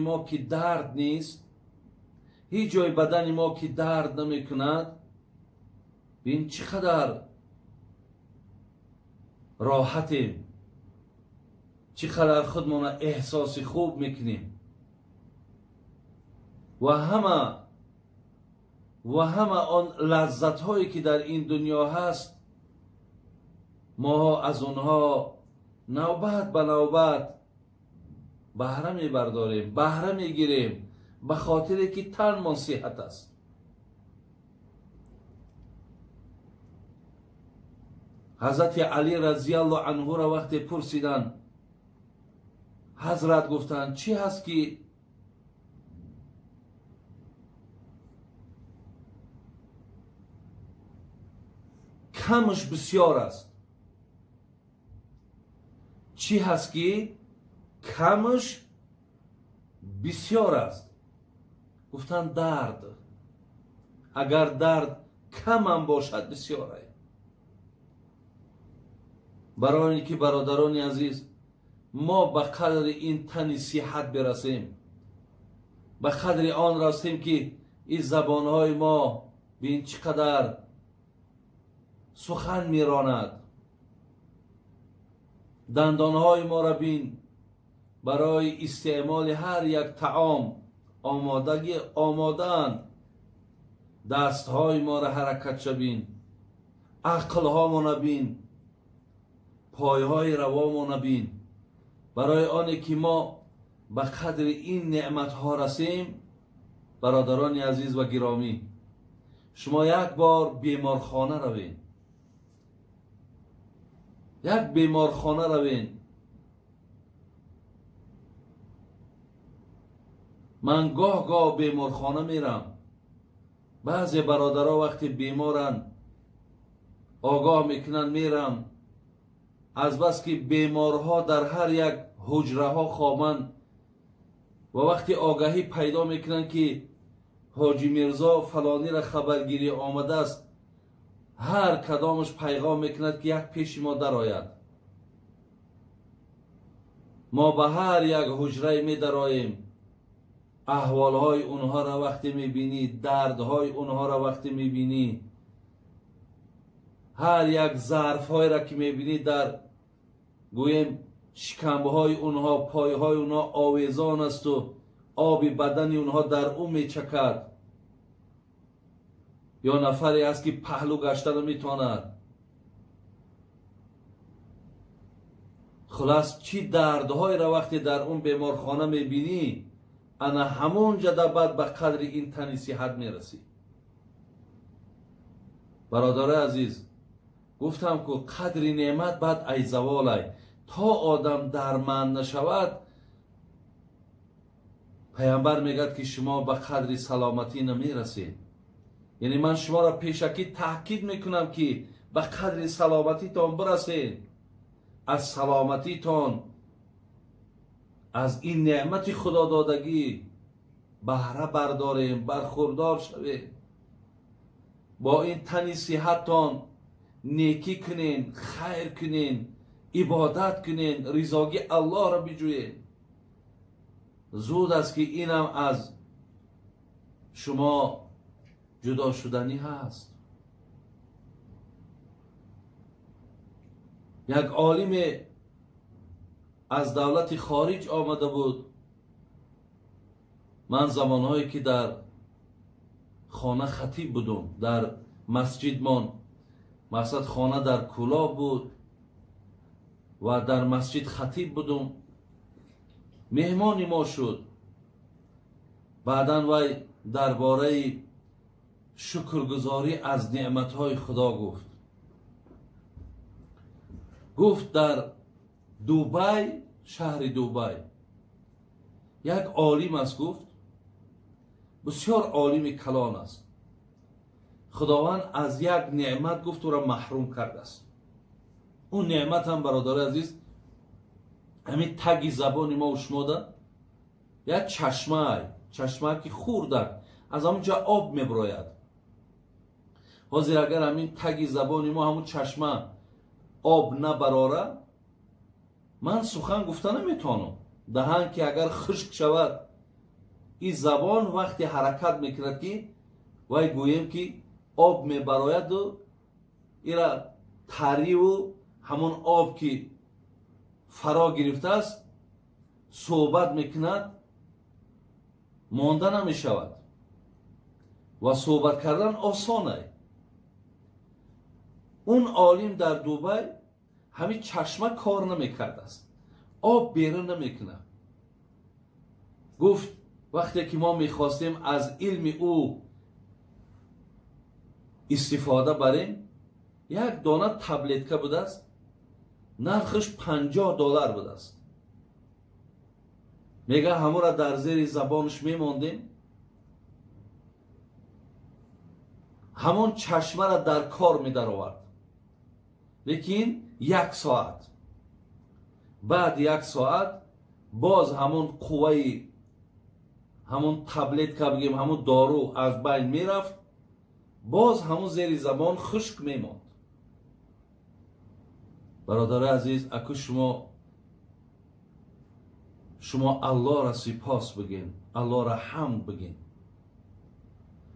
ما که درد نیست، هیچ جای بدن ما که درد نمی کند، ببین چقدر راحتیم، چقدر خودمون احساس خوب میکنیم و همه آن لذت هایی که در این دنیا هست ما از اونها نوبت به نوبت بهره میبرداریم، بهره میگیریم، به خاطر که تن من صحت است. حضرت علی رضی الله عنه را وقتی پرسیدن، حضرت گفتند چی هست که کمش بسیار است؟ چی هست که کمش بسیار است؟ گفتند درد. اگر درد کم هم باشد بسیاره. برای اینکه برادران عزیز ما به قدر این تن صحت برسیم، به قدر آن رسیم که این زبانهای ما ببین چقدر سخن میراند، دندانهای ما را بین برای استعمال هر یک طعام آماده‌اند، دستهای ما را حرکت شبین، عقلها ما نبین، پایهای روا ما نبین. برای آنه که ما به قدر این نعمتها رسیم، برادران عزیز و گرامی، شما یک بار بیمارخانه روین، یک بیمارخانه روین. من گاه بیمارخانه میرم. بعضی برادرها وقتی بیمارن آگاه میکنن میرم، از بس که بیمارها در هر یک حجره ها خوابند و وقتی آگاهی پیدا میکنن که حاجی میرزا فلانی را خبرگیری آمده است، هر کدامش پیغام میکند که یک پیش ما در آید. ما به هر یک حجره می درآییم، احوالهای اونها را وقتی میبینی، دردهای اونها را وقتی میبینی، هر یک ظرفهای را که میبینی در گویم شکمه های اونها، پایهای اونها آویزان است و آب بدن اونها در اون میچکد، یا نفری است که پهلو گشتن میتواند. خلاص چی دردهای را وقتی در اون بیمارخانه میبینی، انا همون جدا بعد به قدر این تن صحت میرسی. برادر عزیز گفتم که قدر نعمت بعد ای زوال تا آدم درمند نشود. پیامبر میگه که شما به قدر سلامتی نمیرسید. یعنی من شما را پیشکی تاکید میکنم که به قدر سلامتی تان برسید. از سلامتی تان، از این نعمت خدا دادگی بهره برداریم، برخوردار شویم. با این تن صحت تان نیکی کنین، خیر کنین، عبادت کنین، رضاگی الله را بجوین. زود است که اینم از شما جدا شدنی هست. یک عالم از دولت خارج آمده بود. من زمانهایی که در خانه خطیب بودم، در مسجد من، مقصد خانه در کلاب بود و در مسجد خطیب بودم، مهمانی ما شد. بعداً وی درباره شکرگزاری از نعمتهای خدا گفت در دوبای، شهر دوبای یک عالم است، گفت بسیار عالم کلان است. خداوند از یک نعمت گفت او را محروم کرده است. اون نعمت هم برادر عزیز همین تگ زبان ما و شما ده یک چشمه که خوردن از همونجا آب میبراید. حاضر اگر همین تگ زبان ما همون چشمه آب نبراره، من سخن گفته نمیتونم. دهان که اگر خشک شود، این زبان وقتی حرکت میکند که وای گویم که آب میبراید و ایرا تری و همون آب که فرا گرفته است صحبت میکند مانده نمیشود و صحبت کردن آسانه. اون عالم در دوبای همین چشمه کار نمیکرد است، آب بیرون نمیکنه. گفت وقتی که ما میخواستیم از علم او استفاده بریم، یک دانه تبلتکه بوده است، نرخش $50 بوده است. میگه همون را در زیر زبانش میماندیم، همون چشمه را در کار میدر آورد. لیکن 1 ساعت بعد 1 ساعت باز همون قوه همون تبلت که بگیم همون دارو از بین میرفت، باز همون زیر زبان خشک میماند. برادر عزیز، اکو شما الله را سپاس بگین، الله را حمد بگین.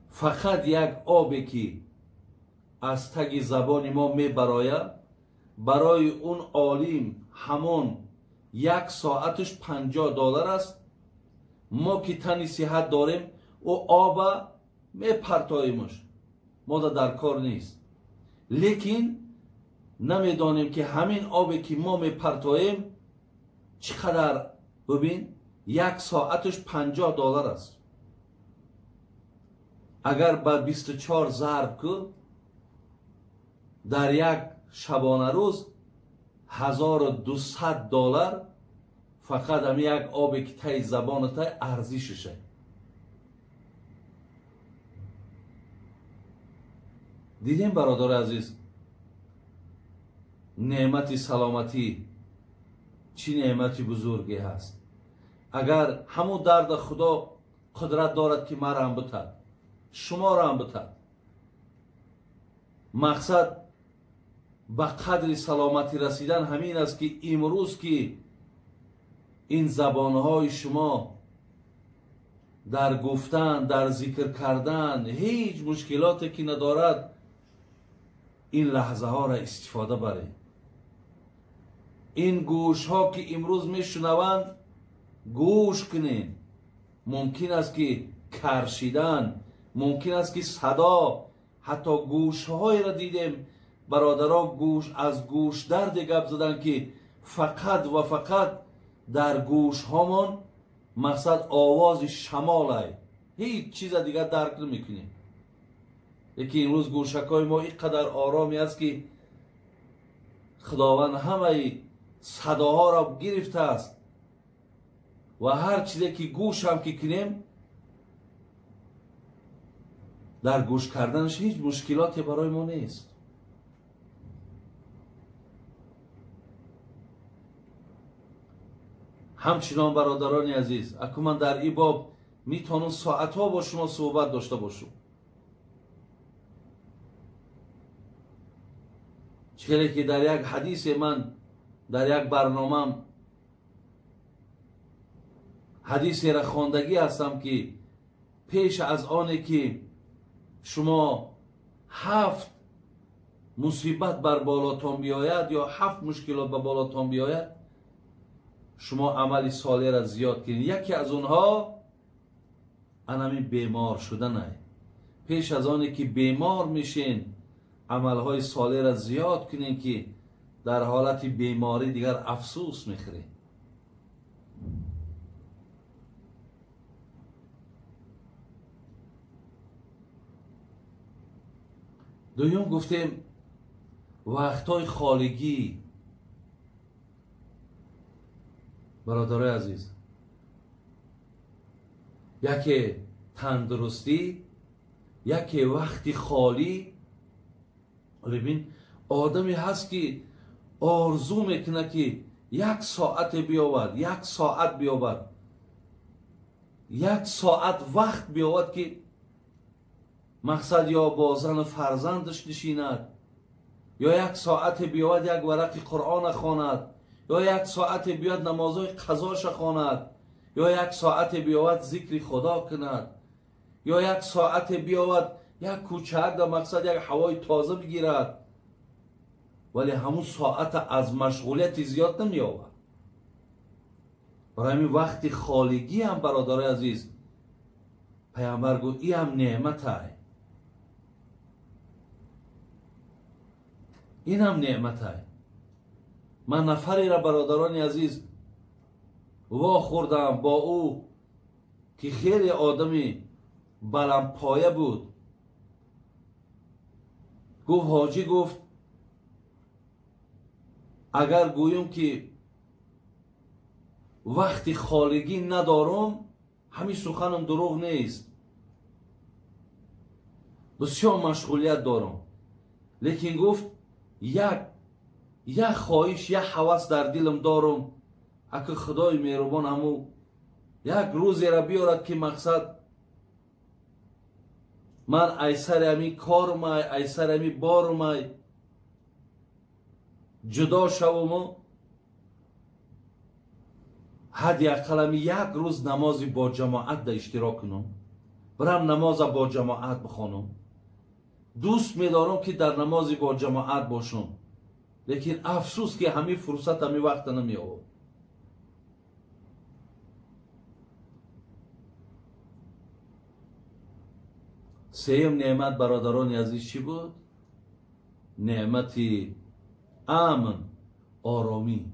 فقط یک آبی که از تگ زبان ما میبراید، برای اون عالم همون 1 ساعتش $50 است. ما که تنی صحت داریم او آب میپرتاییمش، ما در کار نیست. لیکن نمیدانیم که همین آبی که ما میپرتاییم چقدر، ببین 1 ساعتش $50 است. اگر با 24 ضرب کن در یک شبانه روز $1200 فقط هم یک آبی که تای زبان تای ارزششه. دیدیم برادر عزیز، نعمت سلامتی چی نعمتی بزرگی هست. اگر همون درد خدا قدرت دارد که ما را هم بتد، شما را هم بتد. مقصد به قدر سلامتی رسیدن همین است که امروز که این زبانهای شما در گفتن، در ذکر کردن هیچ مشکلاتی که ندارد، این لحظه ها را استفاده برید. این گوش ها که امروز میشنوند گوش کنین. ممکن است که کرشیدن، ممکن است که صدا، حتی گوش های را دیدیم برادرها گوش از گوش درد گپ زدن که فقط و فقط در گوش هامان مقصد آواز شمال های، هیچ چیز دیگر درک نمیکنیم. یکی امروز گوشک های ما اینقدر آرامی است که خداوند همه صداها را گرفته است و هر چیزی که گوش هم که کنیم در گوش کردنش هیچ مشکلاتی برای ما نیست. همچنان برادران عزیز، اکنون من در این باب میتونم ساعتها با شما صحبت داشته باشم، چرا که در یک حدیث من در یک برنامه حدیثی را خواندگی هستم که پیش از آنه که شما 7 مصیبت بر بالاتان بیاید یا 7 مشکلات به بالاتان بیاید، شما عمل صالح را زیاد کنید. یکی از اونها انمی بیمار شدن. پیش از آنه که بیمار میشین عملهای صالح را زیاد کنین که در حالت بیماری دیگر افسوس میخورین. دویم گفتیم وقتهای خالگی. برادرای عزیز، یکی تندرستی، یکی وقتی خالی. ببین آدمی هست که آرزو میکنه که 1 ساعت بیاورد، 1 ساعت بیاورد، 1 ساعت وقت بیاورد که مقصد یا با زن فرزندش نشیند، یا 1 ساعت بیاورد یک ورق قرآن خواند، یا یک ساعت بیاد نمازهای قضاش خواند، یا یک ساعت بیاود ذکر خدا کند، یا یک ساعت بیاود یک کوچک در مقصد یک هوای تازه بگیرد، ولی همون ساعت از مشغولیت زیاد نمی آورد. برای همین وقتی خالگی هم برادر عزیز پیامبر گفت این هم نعمت های، این هم نعمت های. من نفری را برادران عزیز وا خوردم با او که خیلی آدمی بلند پایه بود. گفت حاجی گفت اگر گویم که وقتی خالگی ندارم همین سخنم دروغ نیست، بسیار مشغولیت دارم، لیکن گفت یک خواهش یک هوس در دلم دارم، اگه خدای مهربان همو یک روزی را بیارد که مقصد من ایسر امی کارم ایسر امی بارم جدا شوم، حد اقل یک روز نمازی با جماعت در اشتراک کنم، برم نماز با جماعت بخوانم. دوست می‌دارم که در نمازی با جماعت باشم، لیکن افسوس که همین فرصت همین وقت نمی آورد. سوم نعمت برادران عزیز چی بود؟ نعمت امن، آرامی.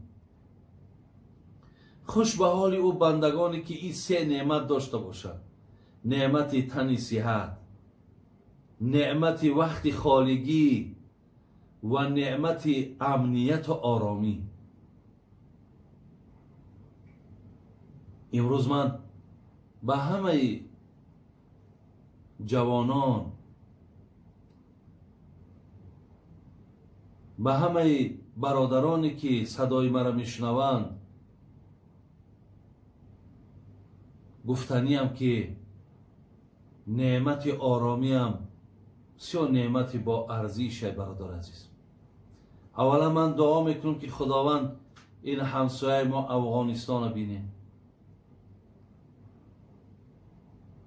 خوش به حال او بندگانی که این سه نعمت داشته باشند: نعمت تن صحت، نعمت وقت خالگی و نعمت امنیت و آرامی. امروز من به همه جوانان، به همه برادرانی که صدای مرا میشنوند گفتنیم که نعمت آرامی هم بسیار نعمت با ارزش برادر عزیز. اولا من دعا میکنم که خداوند این همسایه ما افغانستان بینه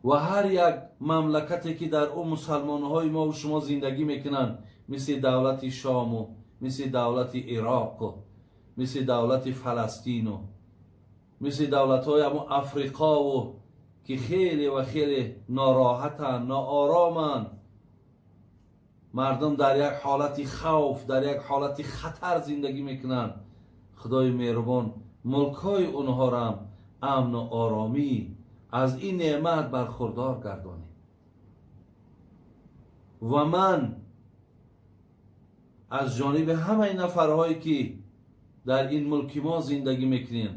و هر یک مملکتی که در اون مسلمان های ما و شما زندگی میکنن، مثل دولت شام و مثل دولت عراق و مثل دولت فلسطین و مثل دولت های همون افریقا و که خیلی و خیلی ناراحتن، ناآرامن، مردم در یک حالت خوف، در یک حالت خطر زندگی میکنن. خدای مهربان ملکای اونها را هم امن و آرامی از این نعمت برخوردار گردانه. و من از جانب همه نفرهایی که در این ملک ما زندگی میکنین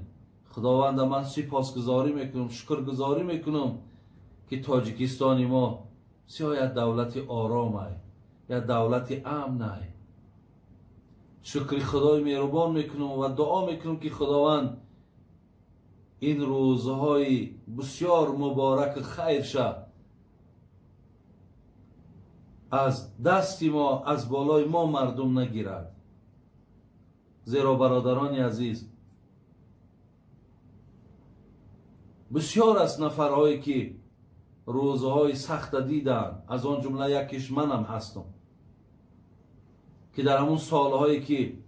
خداوند من سپاسگزاری میکنم، شکرگزاری میکنم که تاجیکستان ما بسیار دولت آرام است، یا دولت امن است. شکر خدای مهربان میکنم و دعا میکنم که خداوند این روزهای بسیار مبارک خیر شد از دست ما، از بالای ما مردم نگیرد. زیرا برادران عزیز بسیار از نفرهایی که روزهای سخت دیدن، از آن جمله یکیش منم هستم، که در همون سالهایی که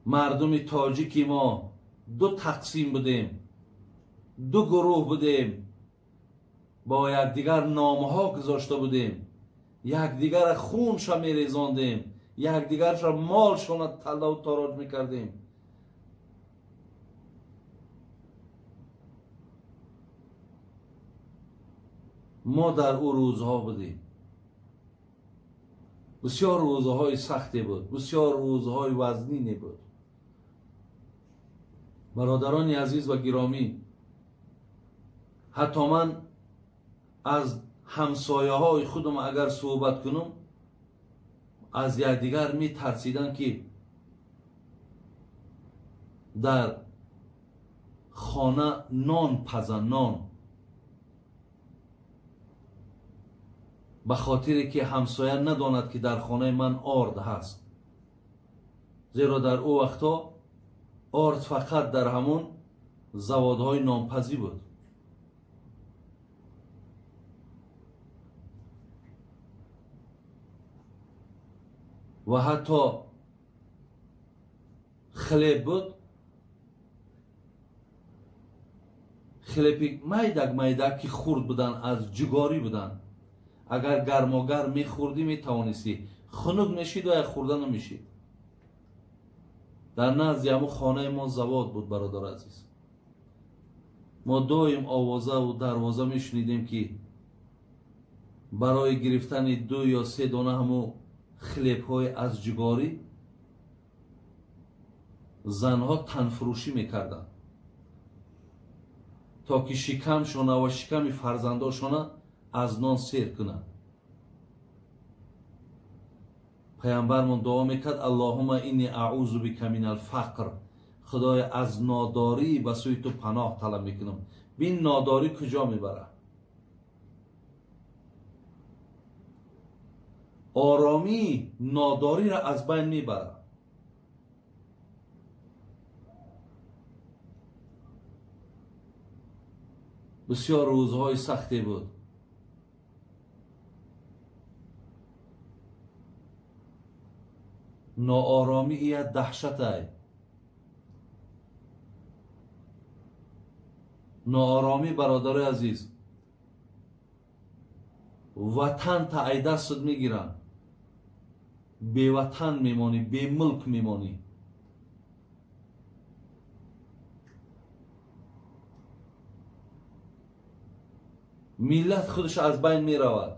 مردم تاجیکی ما دو تقسیم بودیم، دو گروه بودیم، با یکدیگر نامها گذاشته بودیم، یکدیگر خونشا میریزاندیم، یکدیگرش مالشون طلا و تاراج میکردیم. ما در او روزها بودیم. بسیار روزهای سختی بود، بسیار روزهای وزنینی بود. برادران عزیز و گرامی، حتی من از همسایه های خودم اگر صحبت کنم از یکدیگر می ترسیدن که در خانه نان پزن، نان، به خاطر که همسایه نداند که در خانه من آرد هست. زیرا در او وقتا آرد فقط در همون زوادهای نامپزی بود. و حتی خلیب بود، خلیپی میدک که خورد بودن، از جگاری بودن. اگر گرماگر میخوردی میتوانستی، خنک میشید و خورده نمیشید. در نزد همون خانه ما زواد بود برادر عزیز. ما دویم آوازه و دروازه میشنیدیم که برای گرفتن 2 یا 3 دانه همون خلیب های از جگاری زنها تنفروشی میکردن تا که شکمشون و شکم فرزنداشون از نان سیر کنن. پیامبرمون دعا میکرد اللهم اینی اعوذ بک من الفقر، خدای از ناداری به سوی تو پناه طلب میکنم. بین ناداری کجا میبره؟ آرامی ناداری را از بین میبره. بسیار روزهای سختی بود. ناآرامی ایه دهشت ای. ناآرامی برادر عزیز وطن تا ای دست میگیرن، بی وطن میمانی، بی ملک میمانی. ملت خودش از بین میرود.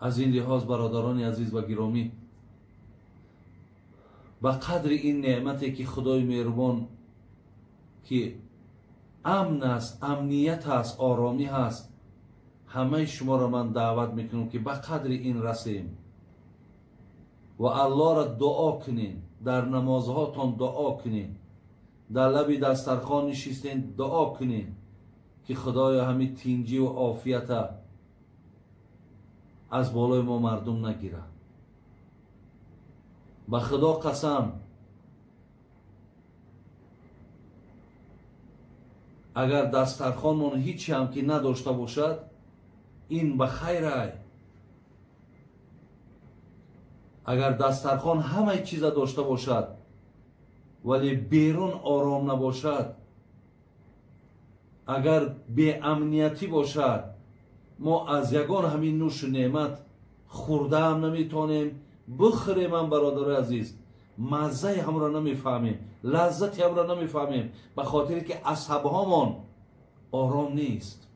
از این لحاظ برادران عزیز و گرامی، به قدر این نعمتی که خدای مهربان که امن است، امنیت است، آرامی هست، همه شما را من دعوت میکنم که به قدر این رسیم و الله را دعا کنین. در نمازهاتون دعا کنین، در لب دسترخوان نشستین دعا کنین که خدای همین تینجی و عافیت از بالای ما مردم نگیره. به خدا قسم اگر دسترخوانمون هیچی هم که نداشته باشد این به خیره. اگر دسترخوان همه چیز داشته باشد ولی بیرون آرام نباشد، اگر بی امنیتی باشد، ما از یگان همین نوش نعمت خورده هم نمیتونیم بخوریم. من برادر عزیز مزه هم را نمیفهمیم، لذتی هم را نمیفهمیم، به خاطر که عصبهامون آرام نیست.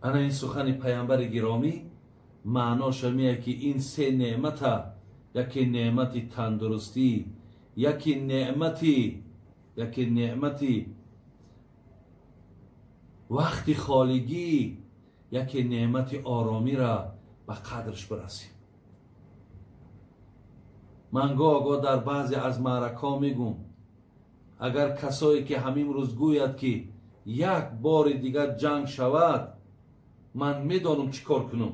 انا این سخن پیامبر گرامی معناش میه که این 3 نعمت، یکی نعمت تندرستی، یکی نعمتی وقتی خالگی، یکی نعمت آرامی را به قدرش برسیم. من گاه در بعضی از معرکا میگم اگر کسایی که همین روز گوید که یک بار دیگر جنگ شود، من میدانم چی کار کنم،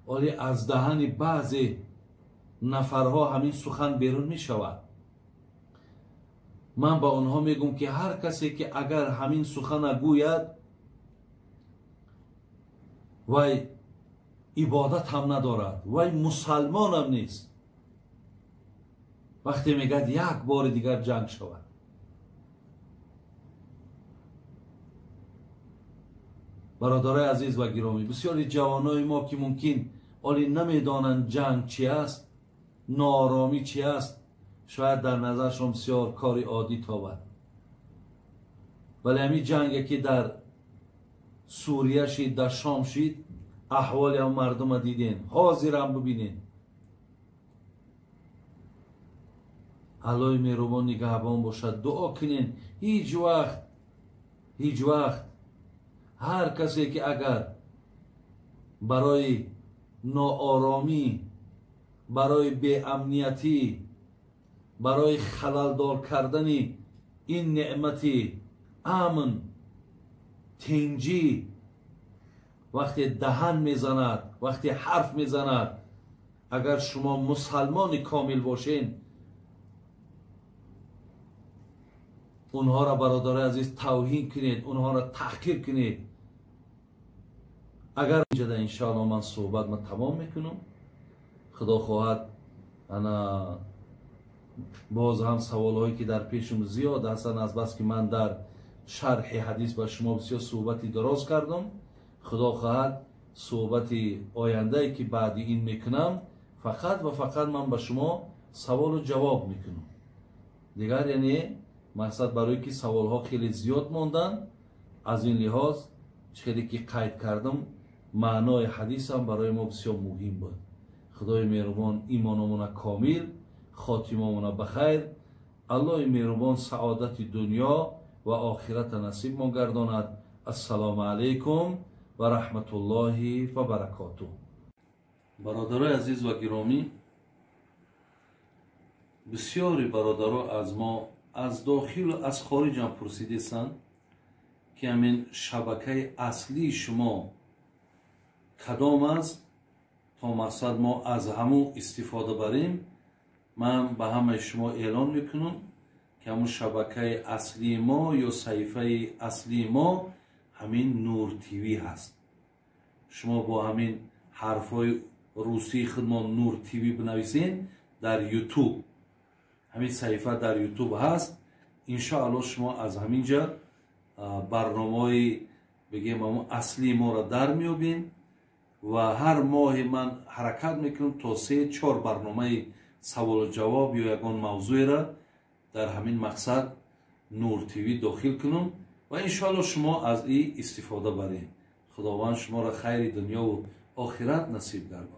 ولی از دهن بعضی نفرها همین سخن بیرون می شود. من با آنها میگم که هر کسی که اگر همین سخن گوید وای عبادت هم ندارد، وای مسلمان هم نیست. وقتی میگد یک بار دیگر جنگ شود، برادرای عزیز و گرامی، بسیاری جوانای ما که ممکن ولی نمیدانند جنگ چی است، ناآرامی چی است، شاید در نظرشون بسیار کاری عادی تابد. ولی همین جنگی که در سوریه شید، در شام شید، احوال هم مردم دیدین، حاضر هم ببینین. الله مهربان نگهبان باشد. دعا کنین هیچ وقت هر کسی که اگر برای ناآرامی، برای بی امنیتی، برای خلل دار کردن این نعمتی امن تنجی وقتی دهن میزند، وقتی حرف میزند، اگر شما مسلمان کامل باشین اونها را برادر عزیز توهین کنید، اونها را تحقیر کنید. اگر اینجا انشاءالله من صحبت من تمام میکنم. خدا خواهد انا باز هم سوال هایی که در پیشم زیاد هستن، از بس که من در شرح حدیث با شما بسیار صحبتی دراز کردم. خدا خواهد صحبت آینده ای که بعد این میکنم فقط و فقط من به شما سوال و جواب میکنم دیگر. یعنی مقصد برای که سوال ها خیلی زیاد موندن، از این لحاظ چیزی که قید کردم معنای حدیث هم برای ما بسیار مهم بود. خدای مهربان ایمانمون کامل، خاتممون بخیر. الله مهربان سعادت دنیا و آخرت نصیب ما گرداند. السلام علیکم و رحمت الله و برکاته. برادرای عزیز و گرامی، بسیاری برادرها از ما از داخل و از خارج هم پرسیدستند که همین شبکه اصلی شما کدام است تا مقصد ما از همون استفاده بریم. من به همه شما اعلان میکنم که همون شبکه اصلی ما یا صحیفه اصلی ما همین نور تیوی هست. شما با همین حرفای روسی خودمان نور تیوی بنویسین در یوتیوب، همین صحیفه در یوتیوب هست. انشاءالله شما از همینجا برنامه بگیم همون اصلی ما را در میابین و هر ماه من حرکت میکنم تا 3-4 برنامه سوال و جواب یا یگان موضوع را در همین مقصد نور تیوی داخل کنم و انشاءالله شما از این استفاده برین. خداوند شما را خیر دنیا و آخرت نصیب گرداند.